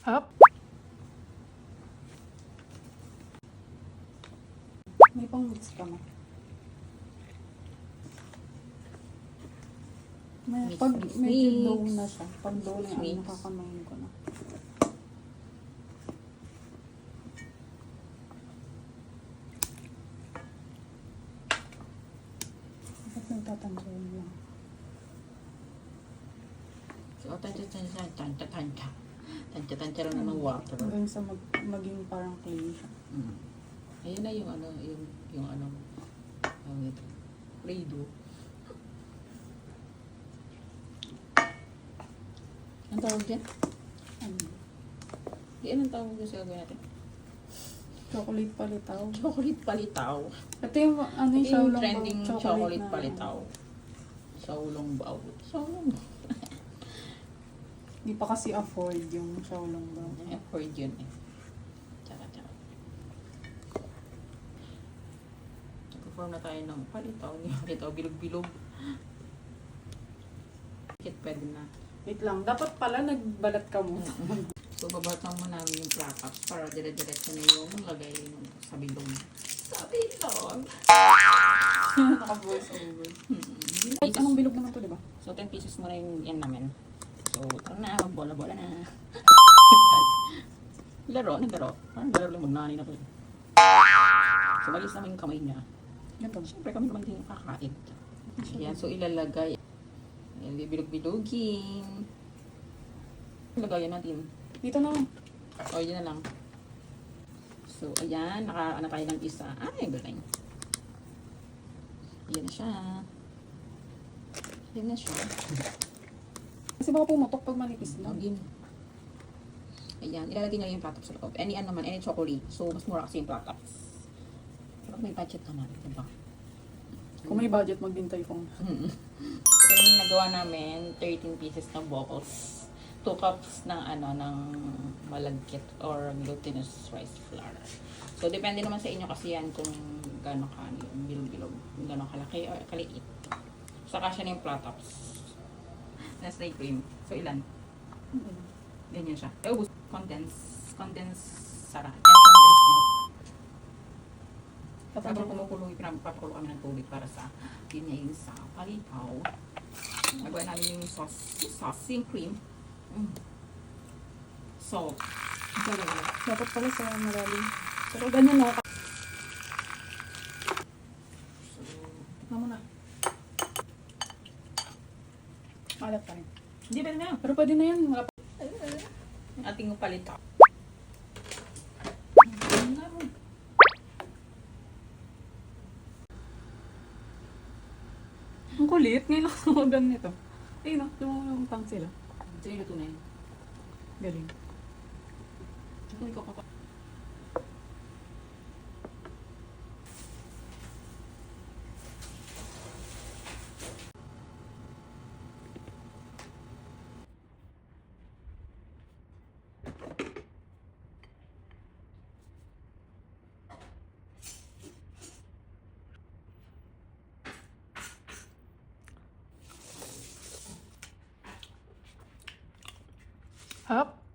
Up. May pang-mix ka mo. Mix, Pag mix, medyo mix. low na siya. Pag low na Mix. yan, nakakamayin ko na. Bakit nagtatanggalin lang? So, tansya lang ng water. Hanggang sa maging parang clean siya. Ayun na yung ano, yung ano, ito, Play-Doh. Ang tawag dyan? Ano? Yan ang tawag dyan sa gagawin natin. Chocolate palitaw. Chocolate palitaw. Ito yung ano yung Ito yung Xiaolong trending bao, chocolate na- palitaw. Xiaolong bao. Xiaolong bao. Di pa kasi afford yung Xiaolong bao. Effort yun eh. Tsaka. Nag-form na tayo ng palitaw. Palitaw, bilog-bilog. Bakit pwede na? Wait lang, dapat pala nagbalat ka mo. So, babatang mo namin yung plaques para dire-diretso na yung lagay sa bilog. Sa bilog! Naka-voice over. Ay, Pieces. anong bilog naman to, di ba? So, 10 pieces mo na yung yan namin. So, tara na, bola-bola na. naglaro. Parang laro lang magnanay na to. So, malis naman yung kamay niya. Ganito. Siyempre, kami naman din yung kakain. Ayan, so ilalagay. Ayan, bibilog-bilogin. Ilagayan natin. Dito na. O, yun na lang. So, ayan, naka-ano tayo ng isa. Ay, galing. Ayan na siya. Ayan na siya. Kasi baka pumutok pag manipis na. Login. Ayan, ilalagay niya yung platters sa loob. Any ano naman, any chocolate. So, mas mura kasi yung platters. Pero may budget naman, diba? Kung may budget, maghintay kong. So, yung nagawa namin, 13 pieces ng bubbles. 2 cups ng ano, ng malagkit or glutinous rice flour. So, depende naman sa inyo kasi yan kung gano'n ka, yung bilog-bilog, kung gano'n kalaki or kaliit. Saka siya na yung platters. Nestle cream. So, ilan? Ganyan siya. Ubus. Condense sara. And condensed milk. Tapos kumukulo, papakulo kami ng tubig para sa yun niya yung sa palitaw. Nagawa namin yung sauce, yung cream. Salt. Dapat pala sa malalim. Pero ganyan na. So, Tignan mo na. Alat pa rin. hindi pwede na. Pero pwede na yan. Wala pa. Yung ating palitaw. Ang kulit. Ngayon lang sumagan nito. Ayun na. Lumutang sila. Ito yung luto na yun. Galing. Ito yung koko. Hop.